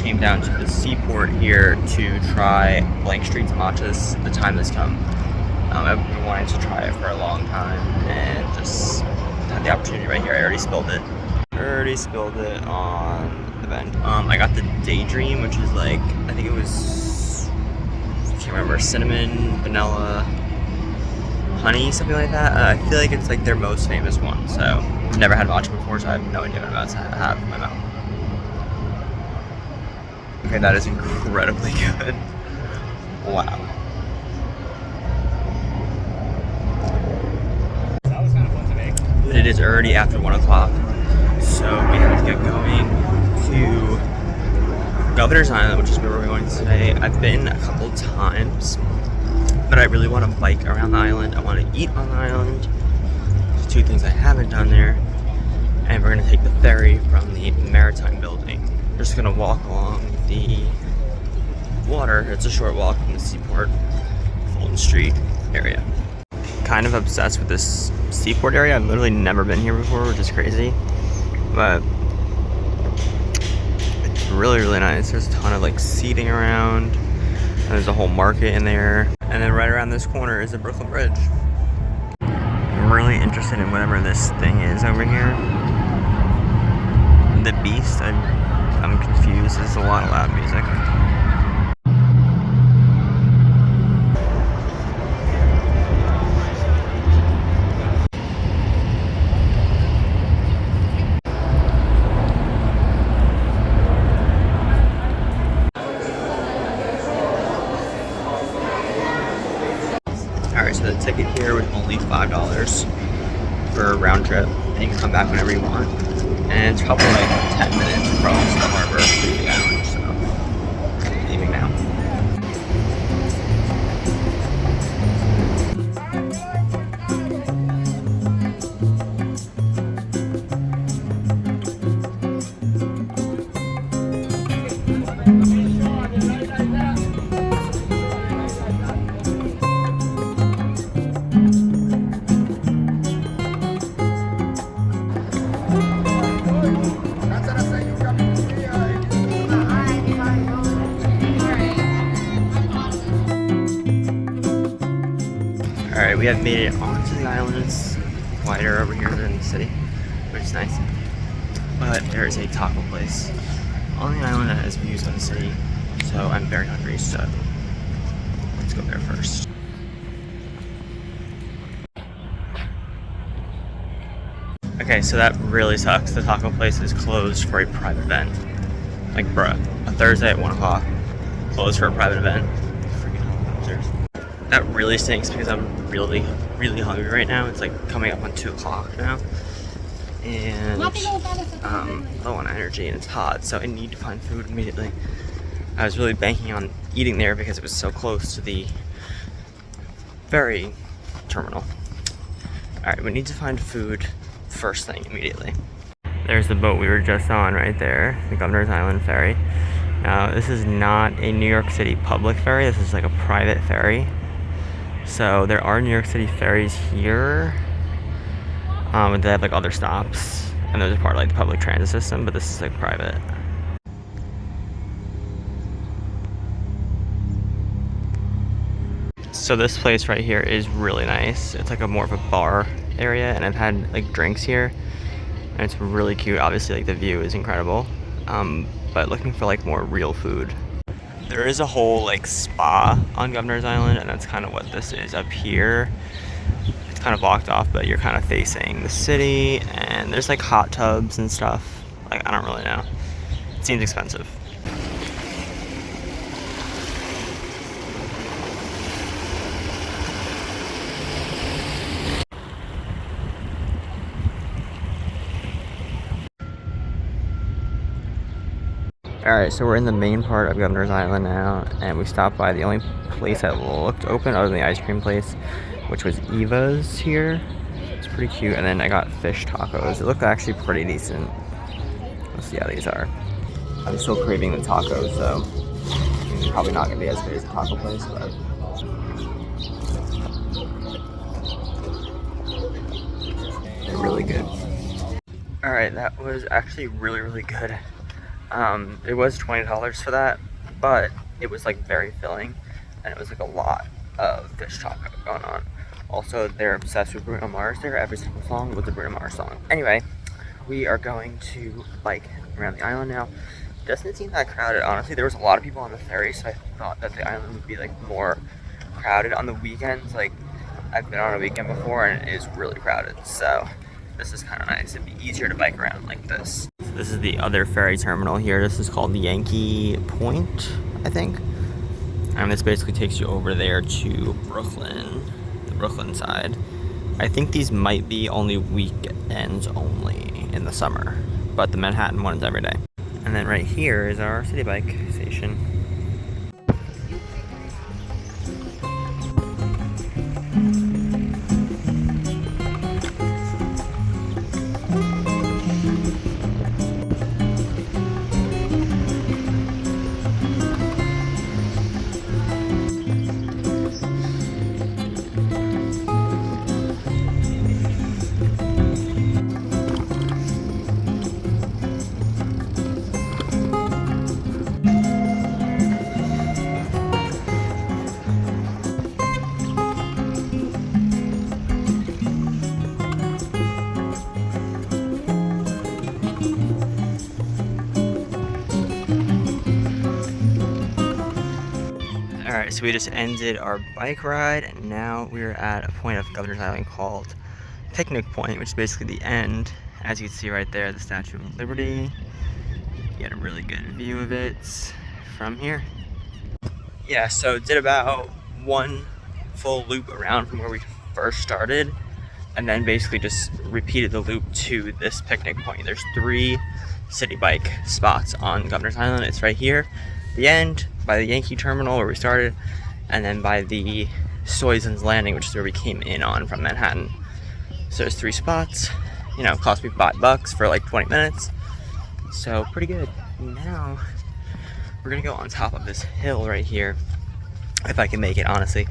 came down to the seaport here to try Blank Street's matchas. The time has come. I've been wanting to try it for a long time and just had the opportunity right here. I already spilled it. On the bend. I got the Daydream, which is like, I think it was, I can't remember, cinnamon, vanilla, honey, something like that. I feel like it's like their most famous one. So I've never had matcha before, so I have no idea what I'm about to have in my mouth. Okay, that is incredibly good. Wow. That was kind of fun to make. But it is already after 1 o'clock, so we have to get going to Governor's Island, which is where we're going today. I've been a couple times, but I really want to bike around the island. I want to eat on the island. There's two things I haven't done there. And we're going to take the ferry from the Maritime building. We're just going to walk along the water. It's a short walk from the seaport, Fulton Street area. Kind of obsessed with this seaport area. I've literally never been here before, which is crazy. But it's really, really nice. There's a ton of like seating around. And there's a whole market in there. And then right around this corner is the Brooklyn Bridge. I'm really interested in whatever this thing is over here. The Beast, I'm confused. There's a lot of loud music. Alright, so the ticket here was only $5 for a round trip, and you can come back whenever you want. And it's probably like 10 minutes across the harbor to the island, so I'm leaving now. Alright, we have made it onto the island. It's quieter over here than the city, which is nice. But there is a taco place on the island that has views of the city, so I'm very hungry, so let's go there first. Okay, so that really sucks. The taco place is closed for a private event. Like, bruh, a Thursday at 1 o'clock, closed for a private event. Freaking losers. That really stinks because I'm really, really hungry right now. It's like coming up on 2 o'clock now. And low on energy and it's hot, so I need to find food immediately. I was really banking on eating there because it was so close to the ferry terminal. Alright, we need to find food first thing immediately. There's the boat we were just on right there, the Governor's Island ferry. Now, this is not a New York City public ferry, this is like a private ferry. So there are New York City ferries here, but they have like other stops, and those are part of like the public transit system, but this is like private. So this place right here is really nice. It's like a more of a bar area, and I've had like drinks here, and it's really cute. Obviously, like the view is incredible, but looking for like more real food. There is a whole like spa on Governor's Island, and that's kind of what this is up here. It's kind of blocked off, but you're kind of facing the city, and there's like hot tubs and stuff. Like, I don't really know. It seems expensive. Alright, so we're in the main part of Governor's Island now, and we stopped by the only place that looked open other than the ice cream place, which was Eva's here. It's pretty cute, and then I got fish tacos. It looked actually pretty decent. Let's see how these are. I'm still craving the tacos, so it's probably not going to be as good as the taco place, but they're really good. Alright, that was actually really, really good. It was $20 for that, but it was like very filling, and it was like a lot of fish talk going on. Also, they're obsessed with Bruno Mars there. Every single song was a Bruno Mars song. Anyway, we are going to bike around the island now. Doesn't seem that crowded, honestly. There was a lot of people on the ferry, so I thought that the island would be like more crowded on the weekends. Like, I've been on a weekend before and it is really crowded, so this is kind of nice. It'd be easier to bike around like this. So this is the other ferry terminal here. This is called the Yankee Point, I think. And this basically takes you over there to Brooklyn, the Brooklyn side. I think these might be only weekends only in the summer, but the Manhattan one is every day. And then right here is our city bike station. Alright, so we just ended our bike ride, and now we're at a point of Governor's Island called Picnic Point, which is basically the end. As you can see right there, the Statue of Liberty. You get a really good view of it from here. Yeah, so did about one full loop around from where we first started, and then basically just repeated the loop to this picnic point. There's 3 city bike spots on Governor's Island. It's right here, the end, by the Yankee Terminal where we started, and then by the Soyson's Landing, which is where we came in on from Manhattan. So there's 3 spots. You know, it cost me $5 for like 20 minutes. So pretty good. Now we're gonna go on top of this hill right here, if I can make it, honestly.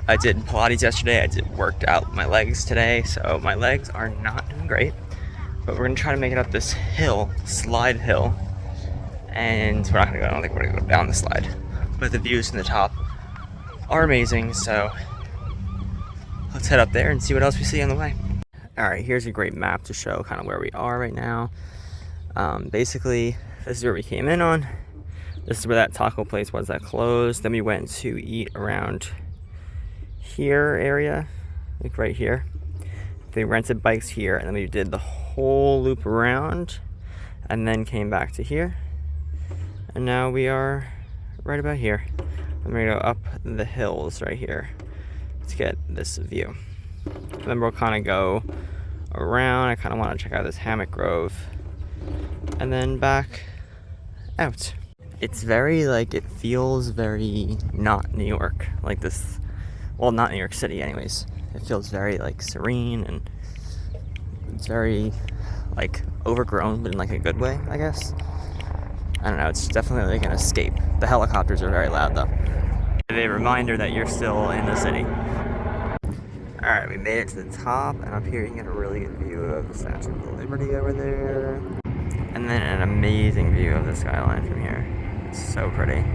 I did Pilates yesterday, worked out my legs today, so my legs are not doing great. But we're gonna try to make it up this hill, slide hill. And we're not gonna go, I don't think we're gonna go down the slide. But the views from the top are amazing, so let's head up there and see what else we see on the way. Alright, here's a great map to show kind of where we are right now. Basically, this is where we came in on. This is where that taco place was that closed. Then we went to eat around here area, like right here. They rented bikes here, and then we did the whole loop around, and then came back to here. And now we are right about here. I'm gonna go up the hills right here to get this view. And then we'll kind of go around. I kind of want to check out this hammock grove, and then back out. It's very, like, it feels very not New York, like this, well, not New York City anyways. It feels very, like, serene, and it's very, like, overgrown, but in, like, a good way, I guess. I don't know, it's definitely like an escape. The helicopters are very loud, though. A reminder that you're still in the city. Alright, we made it to the top, and up here you get a really good view of the Statue of Liberty over there. And then an amazing view of the skyline from here. It's so pretty.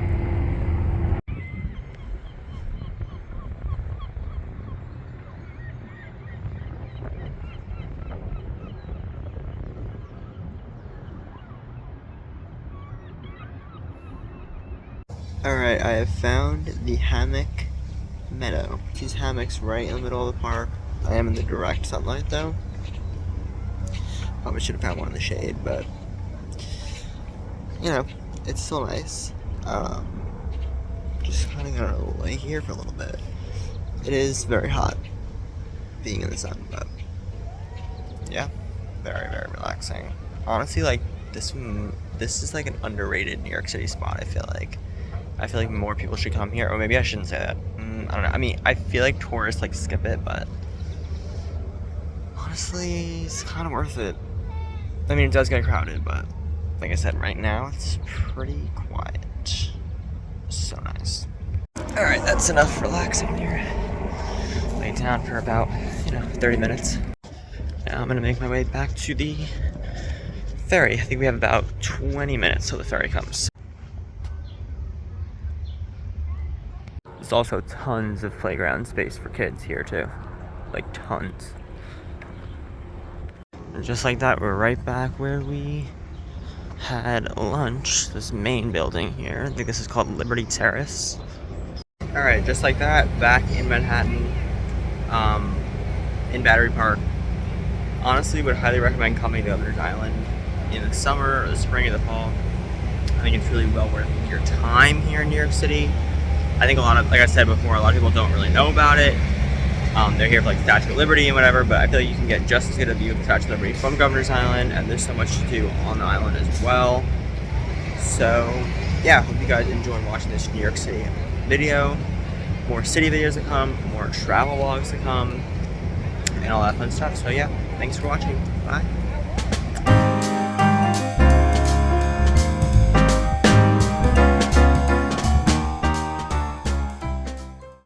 Alright, I have found the hammock meadow. These hammocks right in the middle of the park. I am in the direct sunlight though. Probably should have found one in the shade, but you know, it's still nice. Just kind of gonna lay here for a little bit. It is very hot being in the sun, but yeah, very, very relaxing. Honestly, like this is like an underrated New York City spot. I feel like more people should come here, or maybe I shouldn't say that. I don't know. I mean, I feel like tourists like skip it, but honestly, it's kind of worth it. I mean, it does get crowded, but like I said, right now it's pretty quiet. So nice. All right, that's enough relaxing here. Lay down for about 30 minutes. Now I'm gonna make my way back to the ferry. I think we have about 20 minutes till the ferry comes. There's also tons of playground space for kids here too. Like tons. And just like that, we're right back where we had lunch. This main building here. I think this is called Liberty Terrace. Alright, just like that, back in Manhattan, in Battery Park. Honestly, would highly recommend coming to Governor's Island in the summer or the spring or the fall. I think it's really well worth your time here in New York City. I think a lot of, like I said before, a lot of people don't really know about it. They're here for like Statue of Liberty and whatever, but I feel like you can get just as good a view of the Statue of Liberty from Governor's Island, and there's so much to do on the island as well. So yeah, hope you guys enjoyed watching this New York City video. More city videos to come, more travel vlogs to come, and all that fun stuff. So yeah, thanks for watching. Bye.